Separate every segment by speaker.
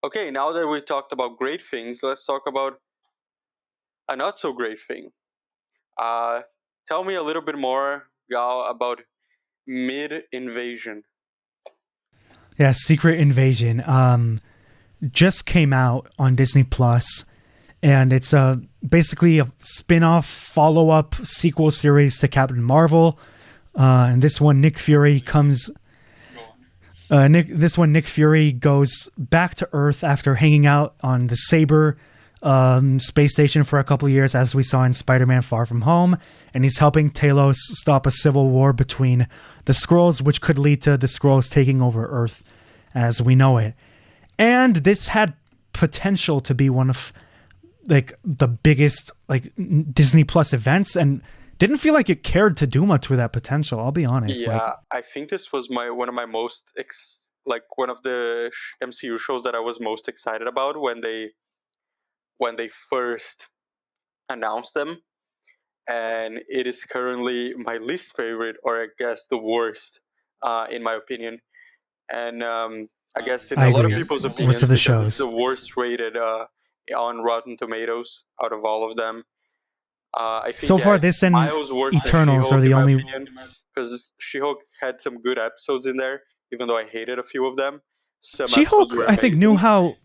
Speaker 1: Okay, now that we talked about great things, let's talk about a not so great thing. Uh, Tell me a little bit more, Gal, about Mid Invasion.
Speaker 2: Yeah, Secret Invasion. Just came out on Disney Plus, and it's basically a spin-off follow-up sequel series to Captain Marvel. And this one, Nick Fury comes. Nick Fury goes back to Earth after hanging out on the Saber space station for a couple of years, as we saw in Spider-Man: Far From Home, and he's helping Talos stop a civil war between the Skrulls, which could lead to the Skrulls taking over Earth as we know it. And this had potential to be one of like the biggest like Disney Plus events, and didn't feel like it cared to do much with that potential. I'll be honest.
Speaker 1: Yeah, I think this was one of my most one of the MCU shows that I was most excited about when they first announced them, and it is currently my least favorite, or I guess the worst, in my opinion. And I guess in
Speaker 2: I
Speaker 1: a lot of
Speaker 2: agree.
Speaker 1: people's
Speaker 2: Worst
Speaker 1: opinions,
Speaker 2: of the
Speaker 1: because it's
Speaker 2: shows.
Speaker 1: the worst rated on Rotten Tomatoes out of all of them. I think
Speaker 2: So far,
Speaker 1: it's
Speaker 2: this and
Speaker 1: miles worse than
Speaker 2: Eternals are
Speaker 1: She-Hulk, in
Speaker 2: the
Speaker 1: my
Speaker 2: only.
Speaker 1: opinion, because She-Hulk had some good episodes in there, even though I hated a few of them. Some episodes
Speaker 2: She-Hulk,
Speaker 1: were
Speaker 2: I think,
Speaker 1: amazing.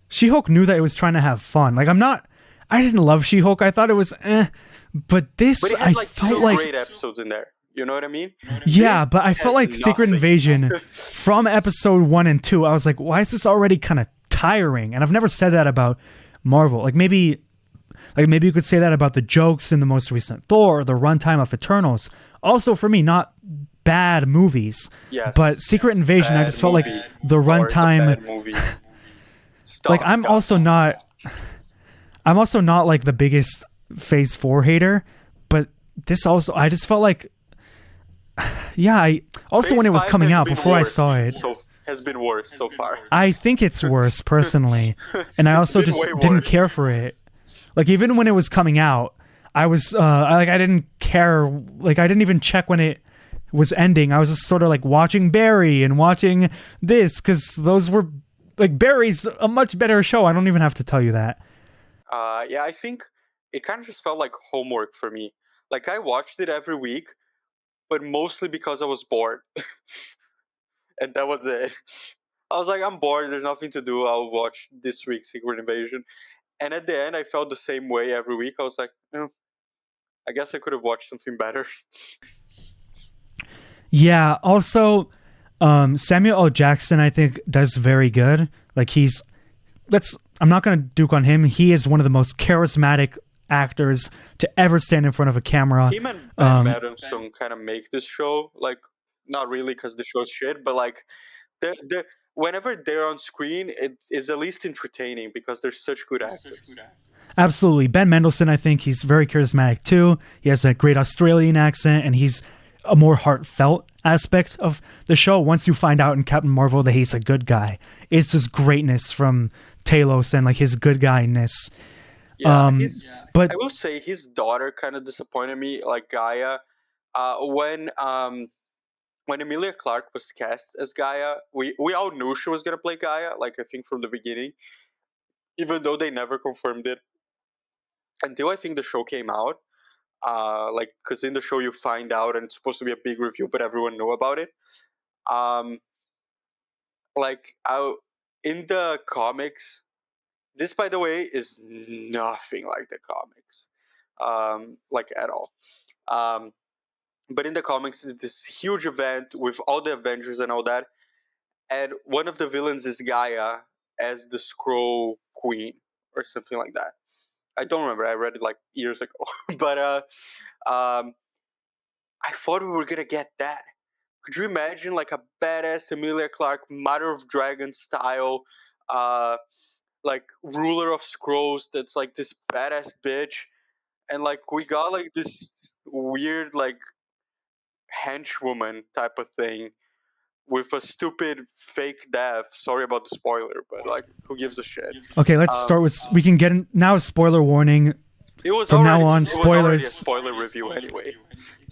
Speaker 2: She-Hulk knew that it was trying to have fun. Like, I didn't love She-Hulk. I thought it was but this,
Speaker 1: But it had
Speaker 2: I
Speaker 1: like
Speaker 2: felt
Speaker 1: two
Speaker 2: like,
Speaker 1: great episodes in there. You know what I mean?
Speaker 2: yeah,
Speaker 1: This
Speaker 2: but I felt
Speaker 1: has
Speaker 2: like Secret
Speaker 1: nothing.
Speaker 2: Invasion from episode 1 and 2, I was like, why is this already kind of tiring? And I've never said that about Marvel. Maybe you could say that about the jokes in the most recent Thor, or the runtime of Eternals. Also, for me, not bad movies,
Speaker 1: Yes.
Speaker 2: but Secret Invasion, I
Speaker 1: Bad
Speaker 2: just felt like
Speaker 1: movie.
Speaker 2: the
Speaker 1: Thor is a
Speaker 2: runtime.
Speaker 1: bad movie.
Speaker 2: Like,
Speaker 1: Stop.
Speaker 2: I'm also not like the biggest Phase 4 hater, but this also, I just felt like, yeah,
Speaker 1: Phase
Speaker 2: when it was
Speaker 1: 5
Speaker 2: coming
Speaker 1: has
Speaker 2: out
Speaker 1: been
Speaker 2: before I
Speaker 1: worse.
Speaker 2: saw it,
Speaker 1: Has been worse so far.
Speaker 2: I think it's worse personally, and I also
Speaker 1: been
Speaker 2: just
Speaker 1: way
Speaker 2: didn't
Speaker 1: worse.
Speaker 2: care for it. Like, even when it was coming out, I was I didn't care. Like, I didn't even check when it was ending. I was just sort of like watching Barry and watching this, because those were like, Barry's a much better show. I don't even have to tell you that.
Speaker 1: Yeah, I think it kind of just felt like homework for me. Like, I watched it every week, but mostly because I was bored, and that was it. I was like, I'm bored. There's nothing to do. I'll watch this week's Secret Invasion. And at the end, I felt the same way every week. I was like, I guess I could have watched something better.
Speaker 2: Yeah. Also, Samuel L. Jackson, I think, does very good. Like, I'm not going to duke on him. He is one of the most charismatic actors to ever stand in front of a camera.
Speaker 1: Him and Ben Madison kind of make this show, like, not really because the show's shit, but like, they're whenever they're on screen, it is at least entertaining because they're such good actors.
Speaker 2: Absolutely. Ben Mendelsohn, I think he's very charismatic too. He has that great Australian accent, and he's a more heartfelt aspect of the show. Once you find out in Captain Marvel that he's a good guy, it's just greatness from Talos and like his good guyness.
Speaker 1: Yeah,
Speaker 2: But
Speaker 1: I will say his daughter kind of disappointed me, like Gaia. When Emilia Clarke was cast as Gaia, we all knew she was gonna play Gaia, like I think from the beginning, even though they never confirmed it until I think the show came out. Like, because in the show you find out, and it's supposed to be a big review, but everyone knew about it. Um, like, in the comics, this, by the way, is nothing like the comics, like at all. Um, but in the comics, it's this huge event with all the Avengers and all that, and one of the villains is Gaia as the Skrull Queen or something like that. I don't remember. I read it like years ago, but um, I thought we were gonna get that. Could you imagine like a badass Emilia Clarke, Mother of Dragon style, uh, like ruler of scrolls that's like this badass bitch, and like we got like this weird like henchwoman type of thing with a stupid fake death. Sorry about the spoiler, but like who gives a shit?
Speaker 2: okay, let's start with, we can get in now. Spoiler warning.
Speaker 1: It was
Speaker 2: From now
Speaker 1: already,
Speaker 2: on,
Speaker 1: it was already a
Speaker 2: spoilers.
Speaker 1: spoiler review anyway.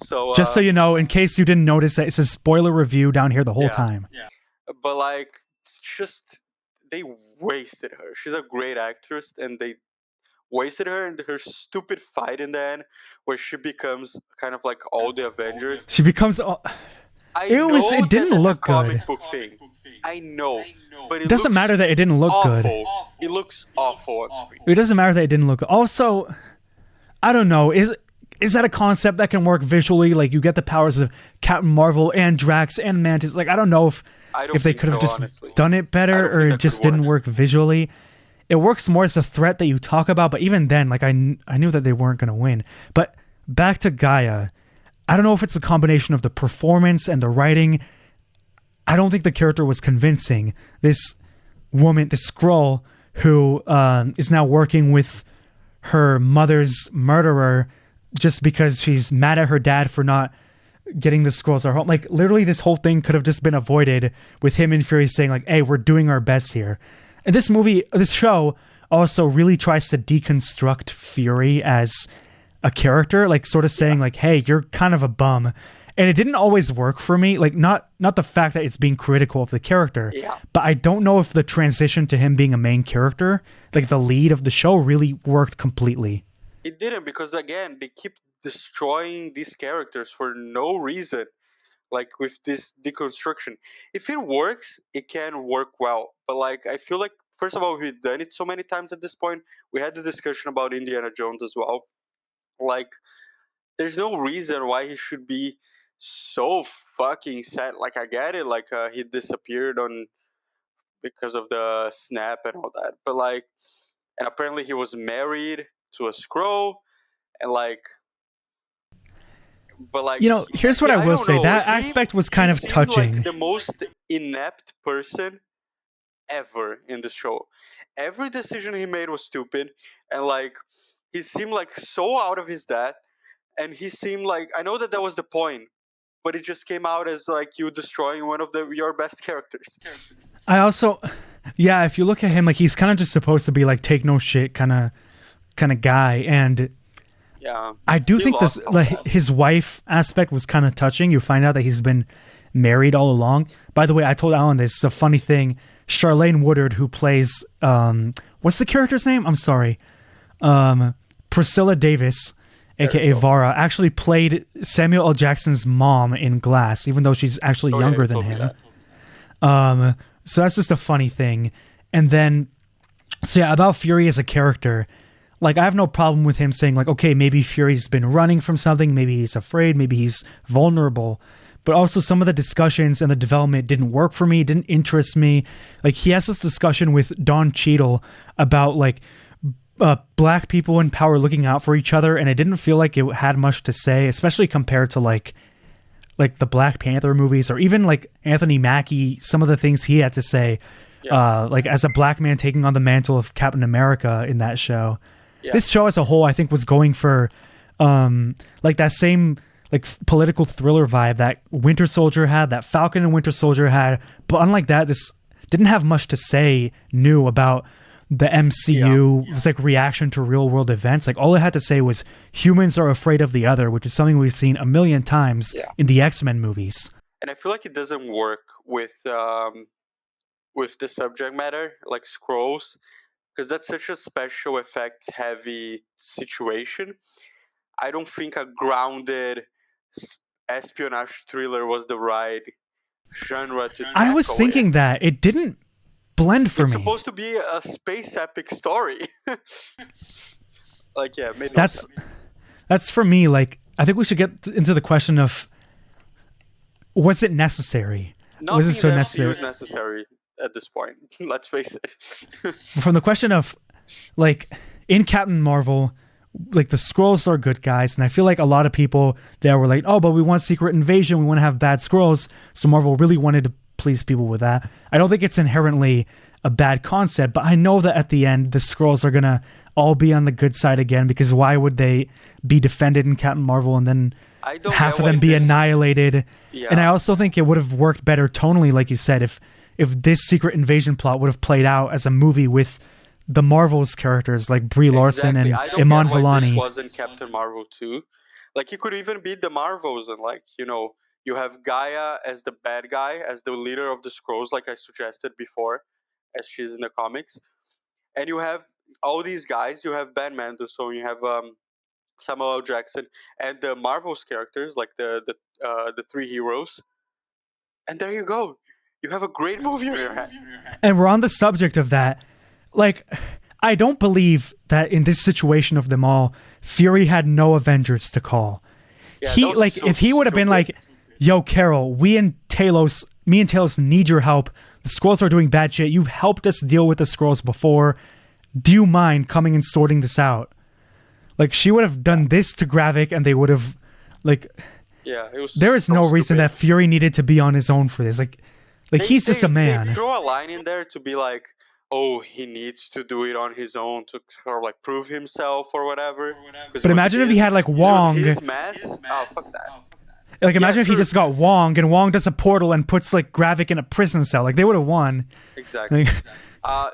Speaker 1: So
Speaker 2: Just so you know, in case you didn't notice, it says spoiler review down here the whole
Speaker 1: Yeah.
Speaker 2: time.
Speaker 1: but like it's just they wasted her. She's a great actress, and they wasted her in her stupid fight in the end, where she becomes kind of like all the Avengers.
Speaker 2: She becomes.
Speaker 1: I
Speaker 2: It
Speaker 1: know that
Speaker 2: didn't
Speaker 1: that's a
Speaker 2: look good.
Speaker 1: comic book thing. I know, but
Speaker 2: It doesn't matter that it didn't look good.
Speaker 1: awful. It looks awful on screen.
Speaker 2: It doesn't matter that it didn't look good. Also, I don't know. Is that a concept that can work visually? Like you get the powers of Captain Marvel and Drax and Mantis. Like I don't know if they could have just done it better or it just didn't work visually. It works more as a threat that you talk about, but even then, like I knew that they weren't going to win. But back to Gaia, I don't know if it's a combination of the performance and the writing. I don't think the character was convincing. This woman, this Skrull, who is now working with her mother's murderer just because she's mad at her dad for not getting the Skrulls at home. Like literally this whole thing could have just been avoided with him and Fury saying like, hey, we're doing our best here. And this show also really tries to deconstruct Fury as a character, like sort of saying like, hey, you're kind of a bum. And it didn't always work for me. Like not the fact that it's being critical of the character, but I don't know if the transition to him being a main character, like the lead of the show, really worked completely.
Speaker 1: It didn't, because again, they keep destroying these characters for no reason. Like with this deconstruction, if it works, it can work well. But like, I feel like first of all, we've done it so many times at this point. We had the discussion about Indiana Jones as well. Like, there's no reason why he should be so fucking sad. Like, I get it. Like, he disappeared on because of the snap and all that. But like, and apparently he was married to a Skrull, and like, but like,
Speaker 2: here's what I will say. That aspect was kind of touching.
Speaker 1: Like the most inept person ever in the show. Every decision he made was stupid, and like he seemed like so out of his depth. And he seemed like, I know that was the point, but it just came out as like you destroying one of your best characters.
Speaker 2: I also, if you look at him, like he's kind of just supposed to be like take no shit kind of guy, and I do think this like his wife aspect was kind of touching. You find out that he's been married all along. By the way, I told Alan this is a funny thing. Charlene Woodard, who plays what's the character's name? I'm sorry, Priscilla Davis, aka Vara, actually played Samuel L. Jackson's mom in Glass, even though she's actually younger than him. So that's just a funny thing. And then, about Fury as a character, like I have no problem with him saying like, okay, maybe Fury's been running from something, maybe he's afraid, maybe he's vulnerable. But also some of the discussions and the development didn't work for me, didn't interest me. Like he has this discussion with Don Cheadle about like black people in power looking out for each other, and it didn't feel like it had much to say, especially compared to like the Black Panther movies, or even like Anthony Mackie, some of the things he had to say, like as a black man taking on the mantle of Captain America in that show. This show as a whole, I think, was going for like that same like political thriller vibe that Winter Soldier had, that Falcon and Winter Soldier had. But unlike that, this didn't have much to say new about the MCU. It's like reaction to real world events. Like all it had to say was humans are afraid of the other, which is something we've seen a million times in the X-Men movies.
Speaker 1: And I feel like it doesn't work with the subject matter, like Skrulls, because that's such a special effects heavy situation. I don't think a grounded espionage thriller was the right genre to tackle.
Speaker 2: I was thinking that it didn't blend for me.
Speaker 1: It's supposed to be a space epic story. Like maybe
Speaker 2: that's for me. Like I think we should get into the question of, was it necessary?
Speaker 1: Was it so necessary? It was necessary at this point. Let's face it.
Speaker 2: From the question of, like, in Captain Marvel, like the Skrulls are good guys, and I feel like a lot of people there were like, oh, but we want Secret Invasion, we want to have bad Skrulls, so Marvel really wanted to please people with that. I don't think it's inherently a bad concept, but I know that at the end the Skrulls are gonna all be on the good side again, because why would they be defended in Captain Marvel and then half of them be annihilated? And I also think it would have worked better tonally, like you said, if this Secret Invasion plot would have played out as a movie with the Marvel's characters like Brie Larson and Iman Vellani.
Speaker 1: This wasn't Captain Marvel 2. Like, it could even be the Marvels, and like, you have Gaia as the bad guy, as the leader of the Skrulls, like I suggested before, as she is in the comics. And you have all these guys. You have Ben Mendelsohn, you have Samuel L. Jackson, and the Marvel's characters, like the three heroes. And there you go. You have a great movie in your hand.
Speaker 2: And we're on the subject of that. Like, I don't believe that in this situation of them all, Fury had no Avengers to call.
Speaker 1: Yeah,
Speaker 2: He
Speaker 1: that was
Speaker 2: like
Speaker 1: so
Speaker 2: if he would have been
Speaker 1: stupid.
Speaker 2: like, "Yo, Carol, me and Talos need your help. The Skrulls are doing bad shit. You've helped us deal with the Skrulls before. Do you mind coming and sorting this out?" Like, she would have done this to Gravik, and they would have, like,
Speaker 1: Yeah, it was.
Speaker 2: there is
Speaker 1: so
Speaker 2: no reason
Speaker 1: stupid.
Speaker 2: that Fury needed to be on his own for this. Like he's just a
Speaker 1: They
Speaker 2: man.
Speaker 1: throw a line in there to be like, oh, he needs to do it on his own to sort of like prove himself or whatever. 'Cause
Speaker 2: But
Speaker 1: it was
Speaker 2: imagine if he
Speaker 1: his-
Speaker 2: had like
Speaker 1: it was
Speaker 2: Wong.
Speaker 1: his mess. Oh, fuck that.
Speaker 2: Like, imagine if he
Speaker 1: true.
Speaker 2: just got Wong, and Wong does a portal and puts like Gravik in a prison cell. Like, they would have won.
Speaker 1: Exactly.
Speaker 2: Like,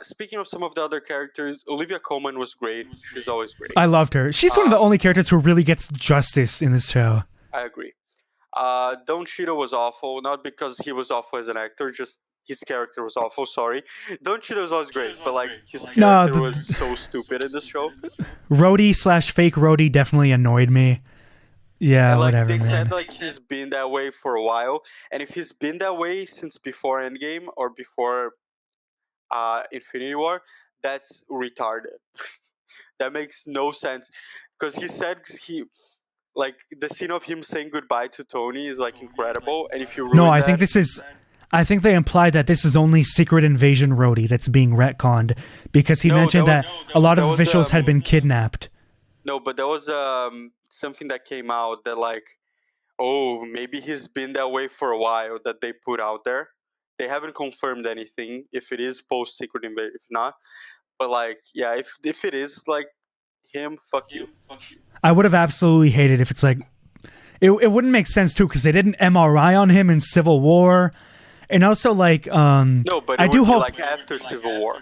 Speaker 1: Speaking of some of the other characters, Olivia Colman was great. She's always great.
Speaker 2: I loved her. She's one of the only characters who really gets justice in this show.
Speaker 1: I agree. Don Cheadle was awful, not because he was awful as an actor, just his character was awful. Sorry, Don Cheadle was always great, but like his character
Speaker 2: No,
Speaker 1: was so stupid in this show.
Speaker 2: Rhodey/fake Rhodey definitely annoyed me. Yeah,
Speaker 1: And like
Speaker 2: whatever,
Speaker 1: they
Speaker 2: man.
Speaker 1: said, like he's been that way for a while, and if he's been that way since before Endgame or before Infinity War, that's retarded. That makes no sense, because he said he. Like the scene of him saying goodbye to Tony is like incredible, and if you ruin
Speaker 2: No, I
Speaker 1: that,
Speaker 2: think this is. I think they implied that this is only Secret Invasion Rhodey that's being retconned, because he
Speaker 1: No,
Speaker 2: mentioned
Speaker 1: that
Speaker 2: that,
Speaker 1: was-
Speaker 2: a lot of
Speaker 1: that was,
Speaker 2: officials had been kidnapped.
Speaker 1: No, but there was something that came out that like, oh, maybe he's been that way for a while, that they put out there. They haven't confirmed anything if it is post Secret Invasion, if not. But like, yeah, if it is like him, fuck you.
Speaker 2: I would have absolutely hated if it's like. It wouldn't make sense too, because they did an MRI on him in Civil War, and also like
Speaker 1: No, but it
Speaker 2: I do
Speaker 1: would be
Speaker 2: hope
Speaker 1: like after Civil War.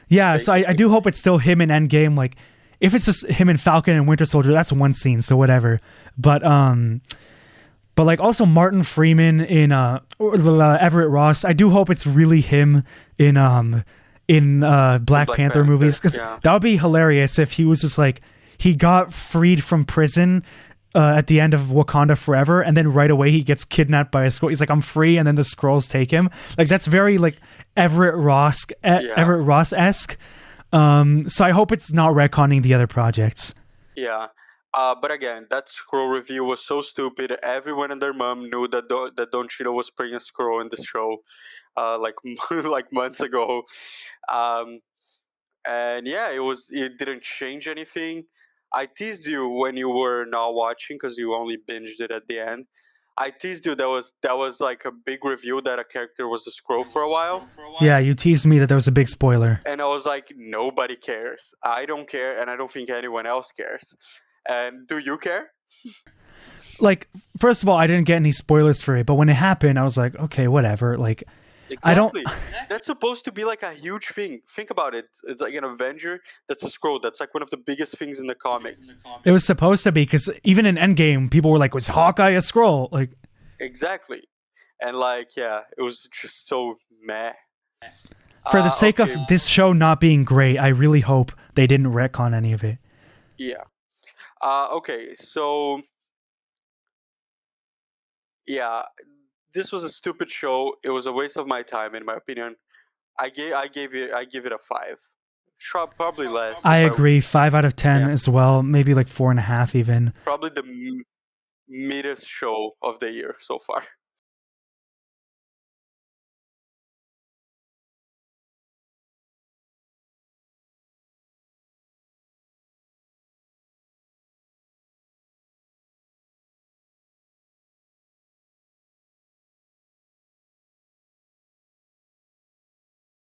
Speaker 2: Yeah, so I do hope it's still him in Endgame. Like, if it's just him and Falcon and Winter Soldier, that's one scene, so whatever. But like also Martin Freeman in Everett Ross. I do hope it's really him in Black Panther
Speaker 1: Panther,
Speaker 2: movies, because
Speaker 1: yeah.
Speaker 2: that would be hilarious if he was just like, he got freed from prison at the end of Wakanda Forever, and then right away he gets kidnapped by a Skrull. He's like, I'm free, and then the Skrulls take him. Like, that's very like Everett Ross-esque. So I hope it's not retconning the other projects.
Speaker 1: Yeah. But again, that scroll review was so stupid. Everyone and their mom knew that Don Cheadle was playing a scroll in the show, like like months ago. And yeah, it didn't change anything. I teased you when you were not watching, because you only binged it at the end. I teased you that was like a big reveal that a character was a scroll for a while.
Speaker 2: Yeah, you teased me that there was a big spoiler.
Speaker 1: And I was like, nobody cares. I don't care, and I don't think anyone else cares. And do you care?
Speaker 2: Like, first of all, I didn't get any spoilers for it, but when it happened, I was like, okay, whatever. Like, I don't.
Speaker 1: Exactly. That's supposed to be like a huge thing. Think about it. It's like an Avenger that's a scroll. That's like one of the biggest things in the comics.
Speaker 2: It was supposed to be, because even in Endgame, people were like, was Hawkeye a scroll? Like,
Speaker 1: Exactly. And like, yeah, it was just so meh.
Speaker 2: for the sake
Speaker 1: okay.
Speaker 2: of this show not being great, I really hope they didn't retcon any of it.
Speaker 1: Yeah. Okay, so yeah, this was a stupid show. It was a waste of my time, in my opinion. I give it a 5. Probably less.
Speaker 2: I
Speaker 1: if
Speaker 2: agree. 5 out of 10
Speaker 1: Yeah.
Speaker 2: as well. Maybe like 4.5 even.
Speaker 1: Probably the mid-est show of the year so far.